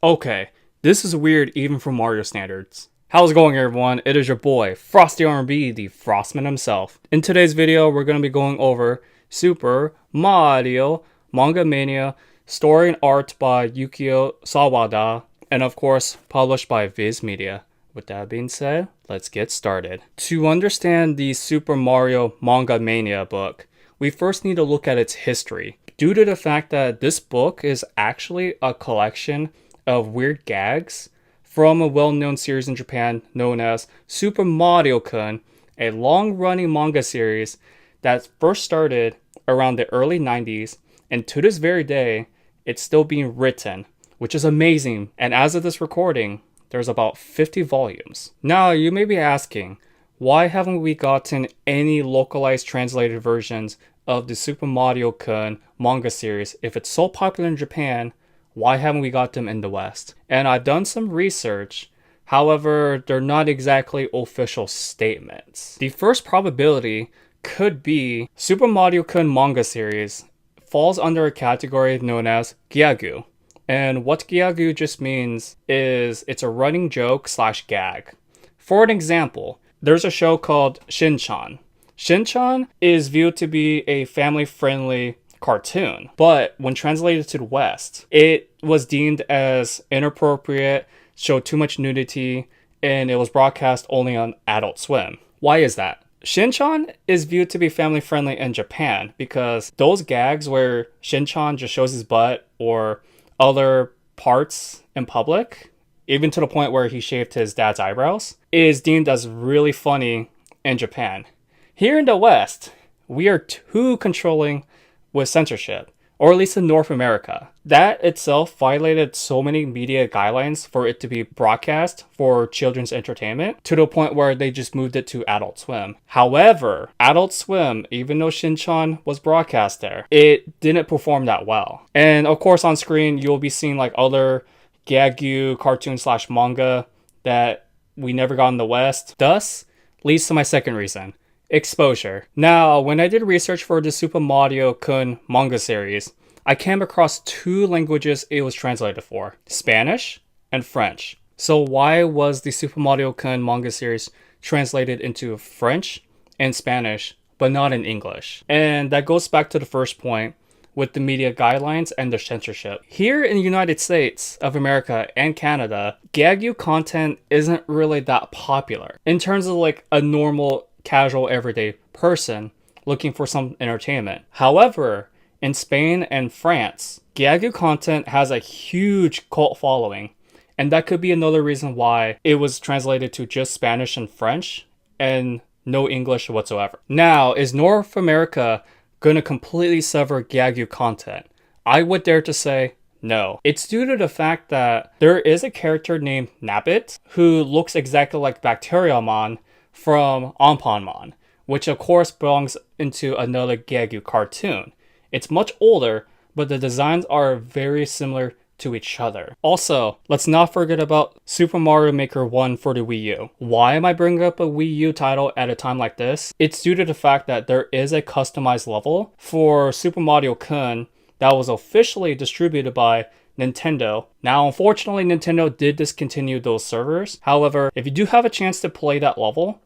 Okay, this is weird even for Mario standards. How's it going, everyone? It is your boy, Frosty R&B, the Frostman himself. In today's video, we're going to be going over Super Mario Manga Mania, story and art by Yukio Sawada, and of course, published by Viz Media. With that being said, let's get started. To understand the Super Mario Manga Mania book, we first need to look at its history. Due to the fact that this book is actually a collection of weird gags from a well-known series in Japan known as Super Mario Kun, a long-running manga series that first started around the early 90s, and to this very day, it's still being written, which is amazing. And as of this recording, there's about 50 volumes. Now, you may be asking, why haven't we gotten any localized translated versions of the Super Mario Kun manga series? If it's so popular in Japan, why haven't we got them in the West? And I've done some research. However, they're not exactly official statements. The first probability could be Super Mario Kun manga series falls under a category known as gyagu. And what gyagu just means is it's a running joke / gag. For an example, there's a show called Shin-chan. Shin-chan is viewed to be a family-friendly cartoon, but when translated to the West, it was deemed as inappropriate, showed too much nudity, and it was broadcast only on Adult Swim. Why is that? Shin-chan is viewed to be family-friendly in Japan because those gags where Shin-chan just shows his butt or other parts in public, even to the point where he shaved his dad's eyebrows, is deemed as really funny in Japan. Here in the West, we are too controlling with censorship, or at least in North America. That itself violated so many media guidelines for it to be broadcast for children's entertainment to the point where they just moved it to Adult Swim. However, Adult Swim, even though Shin-chan was broadcast there, it didn't perform that well. And of course on screen, you'll be seeing like other gagyu cartoon / manga that we never got in the West. Thus, leads to my second reason. Exposure. Now, when I did research for the Super Mario Kun manga series, I came across two languages it was translated for, Spanish and French. So why was the Super Mario Kun manga series translated into French and Spanish, but not in English? And that goes back to the first point with the media guidelines and the censorship. Here in the United States of America and Canada, gagyu content isn't really that popular in terms of like a normal casual everyday person looking for some entertainment. However, in Spain and France, gagyu content has a huge cult following, and that could be another reason why it was translated to just Spanish and French and no English whatsoever. Now, is North America going to completely sever gagyu content? I would dare to say no. It's due to the fact that there is a character named Nabbit who looks exactly like Bacteriamon from Anpanmon, which of course belongs into another gagyu cartoon. It's much older, but the designs are very similar to each other. Also, let's not forget about Super Mario Maker 1 for the Wii U. Why am I bringing up a Wii U title at a time like this? It's due to the fact that there is a customized level for Super Mario Kun that was officially distributed by Nintendo. Now, unfortunately, Nintendo did discontinue those servers. However, if you do have a chance to play that level,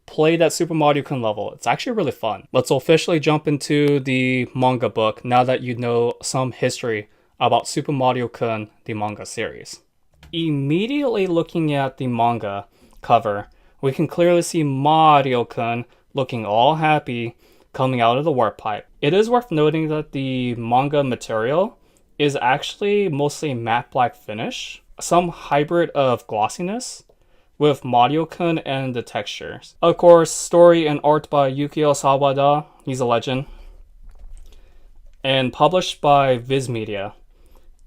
play that Super Mario Kun level. It's actually really fun. Let's officially jump into the manga book now that you know some history about Super Mario Kun, the manga series. Immediately looking at the manga cover, we can clearly see Mario Kun looking all happy coming out of the warp pipe. It is worth noting that the manga material is actually mostly matte black finish, some hybrid of glossiness with Mario Kun and the textures. Of course, story and art by Yukio Sawada, he's a legend, and published by Viz Media.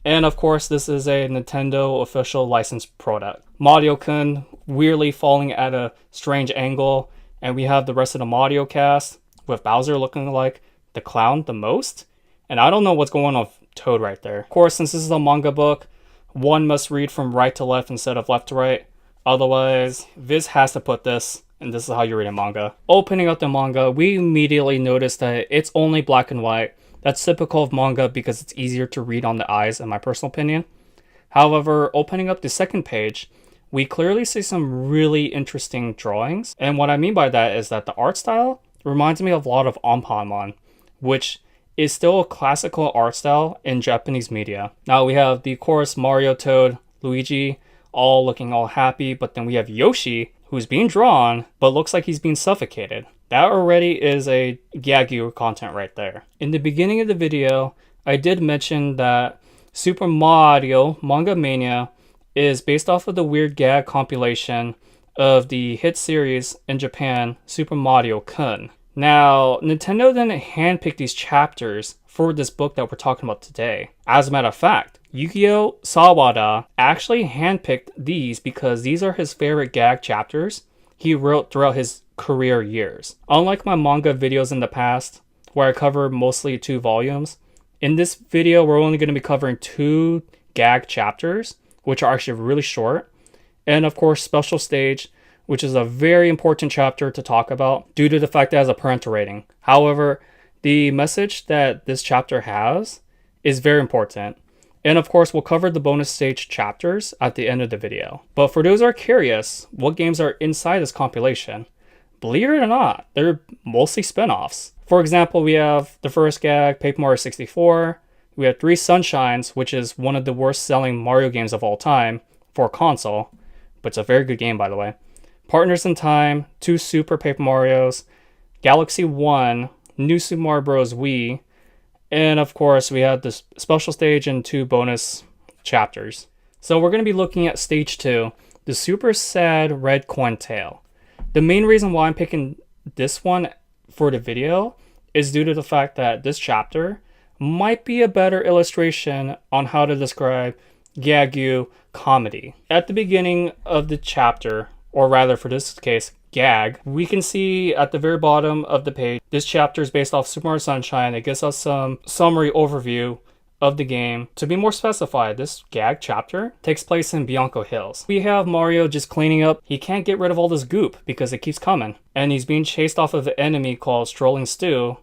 And of course, this is a Nintendo official licensed product. Mario Kun weirdly falling at a strange angle, and we have the rest of the Mario cast with Bowser looking like the clown the most. And I don't know what's going on with Toad right there. Of course, since this is a manga book, one must read from right to left instead of left to right. Otherwise, Viz has to put this, and this is how you read a manga. Opening up the manga, we immediately notice that it's only black and white. That's typical of manga because it's easier to read on the eyes, in my personal opinion. However, opening up the second page, we clearly see some really interesting drawings. And what I mean by that is that the art style reminds me of a lot of Anpanman, which is still a classical art style in Japanese media. Now we have the chorus Mario, Toad, Luigi, all looking all happy, but then we have Yoshi, who's being drawn, but looks like he's being suffocated. That already is a gag content right there. In the beginning of the video, I did mention that Super Mario Manga Mania is based off of the weird gag compilation of the hit series in Japan, Super Mario Kun. Now, Nintendo didn't handpick these chapters for this book that we're talking about today. As a matter of fact, Yukio Sawada actually handpicked these because these are his favorite gag chapters he wrote throughout his career years. Unlike my manga videos in the past, where I cover mostly 2 volumes, in this video we're only going to be covering 2 gag chapters, which are actually really short, and of course Special Stage, which is a very important chapter to talk about due to the fact that it has a parental rating. However, the message that this chapter has is very important. And of course, we'll cover the bonus stage chapters at the end of the video. But for those who are curious what games are inside this compilation, believe it or not, they're mostly spin-offs. For example, we have the first gag, Paper Mario 64. We have 3 Sunshines, which is one of the worst selling Mario games of all time for a console, but it's a very good game, by the way. Partners in Time, 2 Super Paper Marios, Galaxy 1, New Super Mario Bros. Wii, and of course we have this special stage and 2 bonus chapters. So we're going to be looking at stage 2, the super sad red coin tale. The main reason why I'm picking this one for the video is due to the fact that this chapter might be a better illustration on how to describe gag comedy. At the beginning of the chapter, or rather for this case, gag, we can see at the very bottom of the page, this chapter is based off Super Mario Sunshine. It gives us some summary overview of the game. To be more specified, this gag chapter takes place in Bianco Hills. We have Mario just cleaning up. He can't get rid of all this goop because it keeps coming. And he's being chased off of an enemy called Strolling Stew,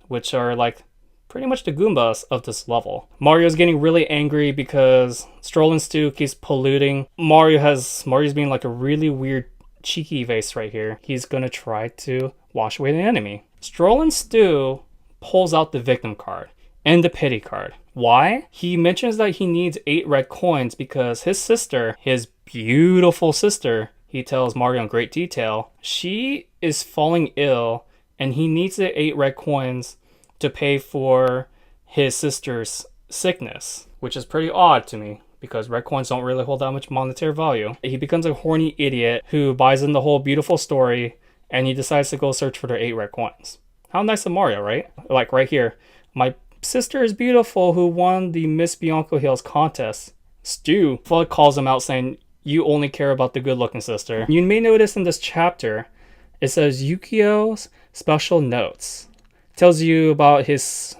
which are like pretty much the Goombas of this level. Mario's getting really angry because Strolling Stew keeps polluting. Mario's being like a really weird cheeky face right here. He's gonna try to wash away the enemy. Strolling Stew pulls out the victim card and the pity card. Why? He mentions that he needs 8 red coins because his sister, his beautiful sister, he tells Mario in great detail, she is falling ill and he needs the 8 red coins to pay for his sister's sickness, which is pretty odd to me because red coins don't really hold that much monetary value. He becomes a horny idiot who buys in the whole beautiful story and he decides to go search for their 8 red coins. How nice of Mario, right? Like right here, my sister is beautiful who won the Miss Bianco Hills contest. Stu Flood calls him out saying, you only care about the good looking sister. You may notice in this chapter, it says Yukio's special notes. It tells you about his,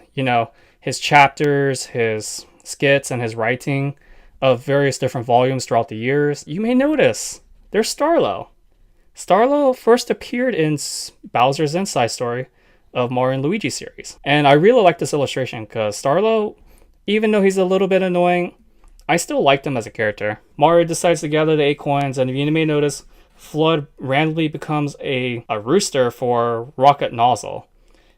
his chapters, his skits, and his writing of various different volumes throughout the years. You may notice there's Starlo. Starlo first appeared in Bowser's Inside Story of Mario and Luigi series. And I really like this illustration because Starlo, even though he's a little bit annoying, I still liked him as a character. Mario decides to gather the 8 coins, and if you may notice, Flood randomly becomes a rooster for Rocket Nozzle.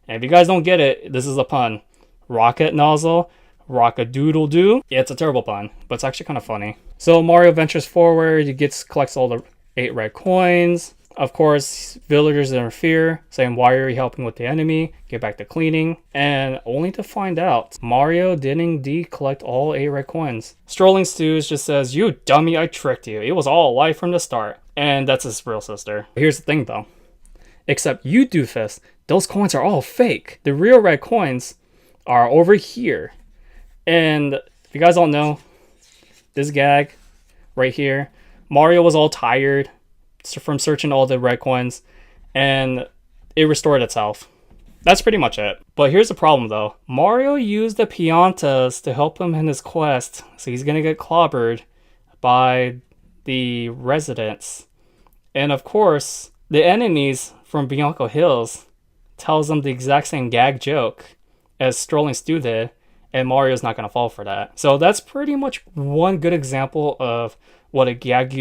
And if you guys don't get it, this is a pun. Rocket Nozzle, Rock-a-doodle-doo. Yeah, it's a terrible pun, but it's actually kind of funny. So Mario ventures forward, he collects all the 8 red coins. Of course, villagers interfere, saying, why are you helping with the enemy? Get back to cleaning. And only to find out, Mario did indeed collect all 8 red coins. Strolling Stews just says, you dummy, I tricked you. It was all a lie from the start. And that's his real sister. Here's the thing though. Except you doofus, those coins are all fake. The real red coins are over here. And if you guys don't know, this gag right here, Mario was all tired from searching all the red coins and it restored itself. That's pretty much it. But here's the problem though. Mario used the Piantas to help him in his quest, so he's gonna get clobbered by the residents. And of course, the enemies from Bianco Hills tells him the exact same gag joke as Strolling Stew did, and Mario's not going to fall for that. So that's pretty much one good example of what a gag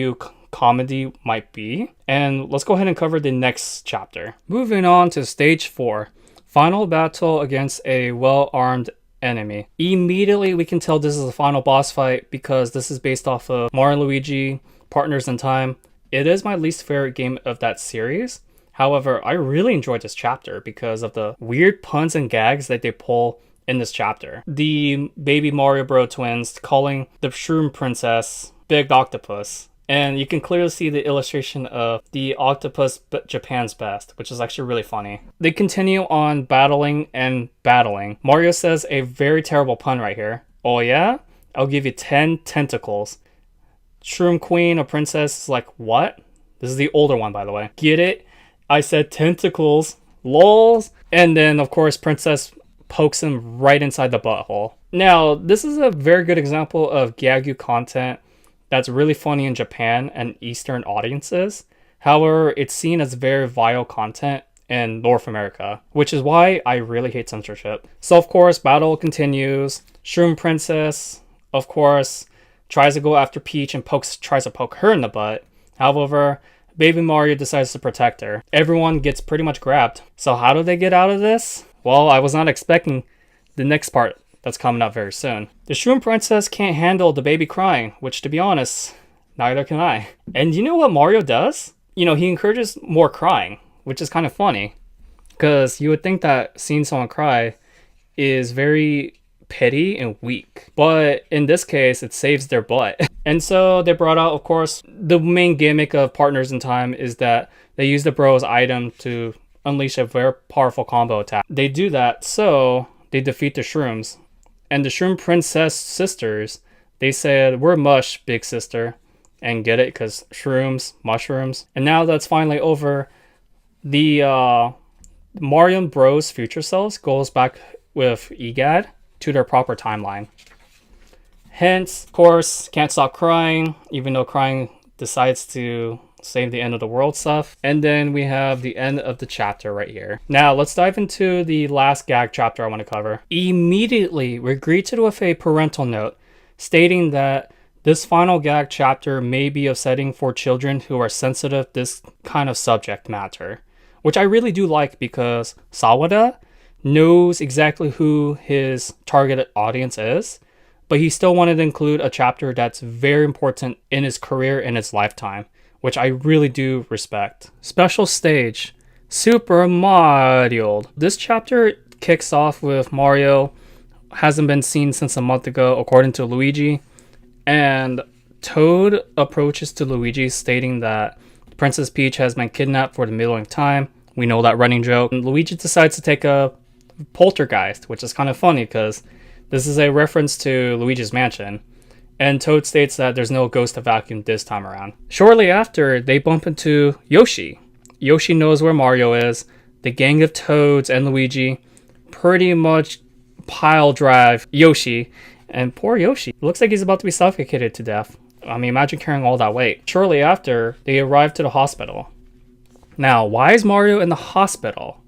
comedy might be. And let's go ahead and cover the next chapter. Moving on to stage 4, final battle against a well-armed enemy. Immediately we can tell this is a final boss fight because this is based off of Mario and Luigi Partners in Time. It is my least favorite game of that series. However, I really enjoyed this chapter because of the weird puns and gags that they pull in this chapter. The baby Mario Bro twins calling the Shroom Princess Big Octopus. And you can clearly see the illustration of the octopus Japan's best, which is actually really funny. They continue on battling and battling. Mario says a very terrible pun right here. Oh yeah? I'll give you 10 tentacles. Shroom Queen or Princess is like, what? This is the older one, by the way. Get it? I said tentacles. Lols. And then, of course, Princess pokes him right inside the butthole. Now, this is a very good example of gag content that's really funny in Japan and Eastern audiences. However, it's seen as very vile content in North America, which is why I really hate censorship. So, of course, battle continues. Shroom Princess, of course, tries to go after Peach and tries to poke her in the butt. However, Baby Mario decides to protect her. Everyone gets pretty much grabbed. So how do they get out of this? Well, I was not expecting the next part that's coming up very soon. The Shroom Princess can't handle the baby crying, which to be honest, neither can I. And you know what Mario does? You know, he encourages more crying, which is kind of funny. Because you would think that seeing someone cry is very petty and weak. But in this case, it saves their butt. And so they brought out, of course, the main gimmick of Partners in Time is that they use the Bros item to unleash a very powerful combo attack. They do that so they defeat the Shrooms. And the Shroom Princess sisters, they said, we're mush, big sister. And get it? Because shrooms, mushrooms. And now that's finally over, the Mario Bros future selves goes back with EGAD to their proper timeline. Hence, of course, can't stop crying, even though crying decides to save the end of the world stuff. And then we have the end of the chapter right here. Now, let's dive into the last gag chapter I want to cover. Immediately, we're greeted with a parental note stating that this final gag chapter may be upsetting for children who are sensitive to this kind of subject matter, which I really do like because Sawada knows exactly who his targeted audience is, but he still wanted to include a chapter that's very important in his career and his lifetime, which I really do respect. Special stage, Super Mario. This chapter kicks off with Mario hasn't been seen since a month ago, according to Luigi, and Toad approaches to Luigi stating that Princess Peach has been kidnapped for the millionth time. We know that running joke. And Luigi decides to take a poltergeist, which is kind of funny because this is a reference to Luigi's Mansion. And Toad states that there's no ghost of vacuum this time around. Shortly after, they bump into Yoshi. Yoshi knows where Mario is. The gang of Toads and Luigi pretty much pile drive Yoshi. And poor Yoshi, looks like he's about to be suffocated to death. I mean, imagine carrying all that weight. Shortly after, they arrive to the hospital. Now, why is Mario in the hospital?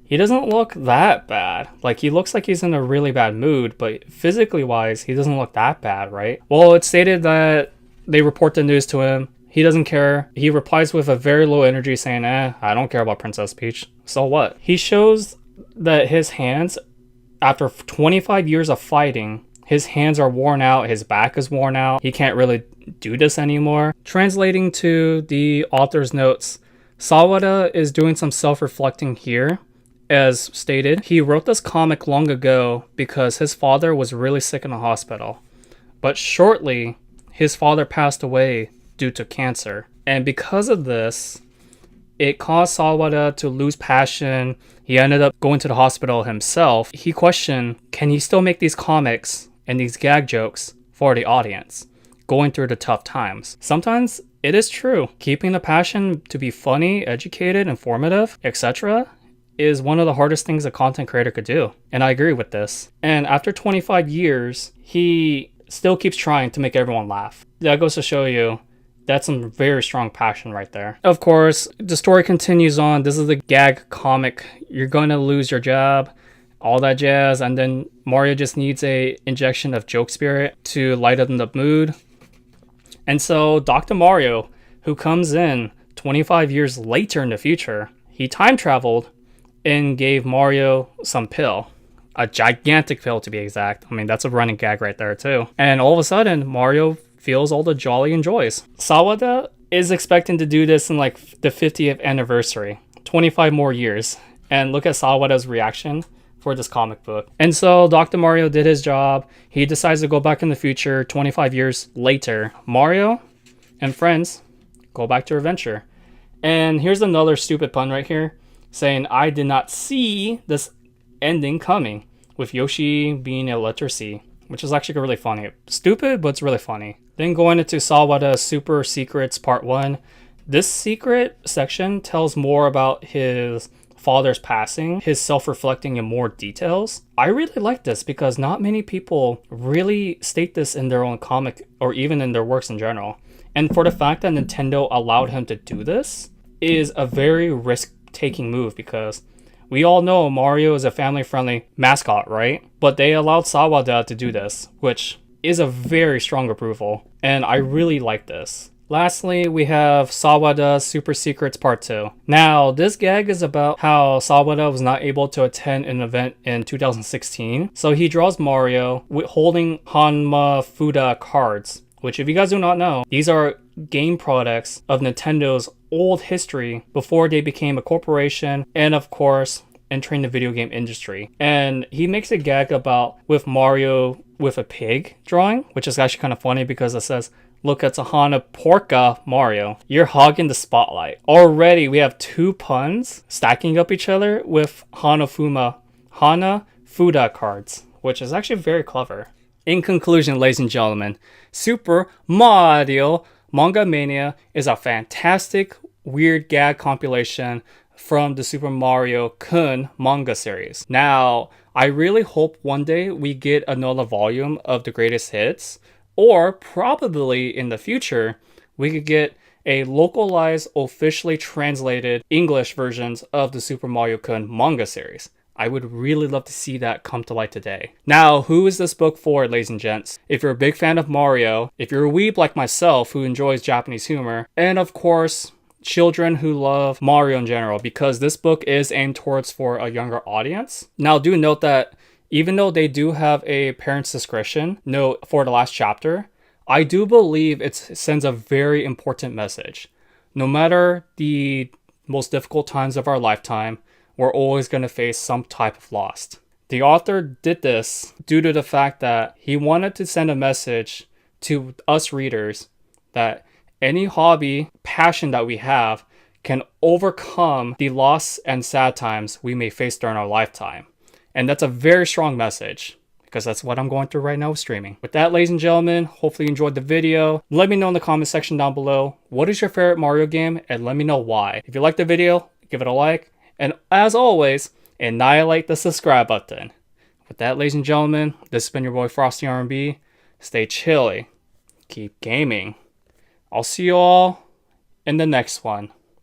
He doesn't look that bad. Like, he looks like he's in a really bad mood, but physically wise, he doesn't look that bad, right? Well, it's stated that they report the news to him. He doesn't care. He replies with a very low energy saying, I don't care about Princess Peach. So what? He shows that his hands, after 25 years of fighting, his hands are worn out, his back is worn out. He can't really do this anymore. Translating to the author's notes, Sawada is doing some self-reflecting here. As stated, he wrote this comic long ago because his father was really sick in the hospital. But shortly, his father passed away due to cancer. And because of this, it caused Sawada to lose passion. He ended up going to the hospital himself. He questioned, can he still make these comics and these gag jokes for the audience, going through the tough times? Sometimes it is true. Keeping the passion to be funny, educated, informative, etc. is one of the hardest things a content creator could do. And I agree with this. And after 25 years, he still keeps trying to make everyone laugh. That goes to show you that's some very strong passion right there. Of course, the story continues on. This is the gag comic. You're going to lose your job. all that jazz, and then Mario just needs a injection of joke spirit to lighten the mood. And so Dr. Mario, who comes in 25 years later in the future, he time traveled and gave Mario some pill. A gigantic pill, to be exact. I mean, that's a running gag right there too. And all of a sudden, Mario feels all the jolly and joys. Sawada is expecting to do this in like the 50th anniversary, 25 more years. And look at Sawada's reaction for this comic book. And so Dr. Mario did his job. He decides to go back in the future 25 years later. Mario and friends go back to adventure. And here's another stupid pun right here, saying I did not see this ending coming, with Yoshi being a letter C, which is actually really funny. Stupid, but it's really funny. Then going into Sawada's Super Secrets Part 1. This secret section tells more about his father's passing, his self-reflecting in more details. I really like this because not many people really state this in their own comic or even in their works in general. And for the fact that Nintendo allowed him to do this is a very risk-taking move, because we all know Mario is a family-friendly mascot, right? But they allowed Sawada to do this, which is a very strong approval, and I really like this. Lastly, we have Sawada's Super Secrets Part 2. Now, this gag is about how Sawada was not able to attend an event in 2016, so he draws Mario holding Hanafuda cards, which, if you guys do not know, these are game products of Nintendo's old history before they became a corporation and, of course, entering the video game industry. And he makes a gag about with Mario with a pig drawing, which is actually kind of funny because it says, look at Hana Porca Mario. You're hogging the spotlight. Already we have two puns stacking up each other with Hanafuda cards, which is actually very clever. In conclusion, ladies and gentlemen, Super Mario Manga Mania is a fantastic weird gag compilation from the Super Mario Kun manga series. Now, I really hope one day we get another volume of the greatest hits, or probably in the future, we could get a localized, officially translated English versions of the Super Mario Kun manga series. I would really love to see that come to light today. Now, who is this book for, ladies and gents? If you're a big fan of Mario, if you're a weeb like myself who enjoys Japanese humor, and of course, children who love Mario in general, because this book is aimed towards for a younger audience. Now, do note that even though they do have a parent's discretion note for the last chapter, I do believe it sends a very important message. No matter the most difficult times of our lifetime, we're always going to face some type of loss. The author did this due to the fact that he wanted to send a message to us readers that any hobby, passion that we have can overcome the loss and sad times we may face during our lifetime. And that's a very strong message, because that's what I'm going through right now with streaming. With that, ladies and gentlemen, hopefully you enjoyed the video. Let me know in the comment section down below, what is your favorite Mario game, and let me know why. If you liked the video, give it a like, and as always, annihilate the subscribe button. With that, ladies and gentlemen, this has been your boy Frosty R&B. Stay chilly, keep gaming. I'll see you all in the next one.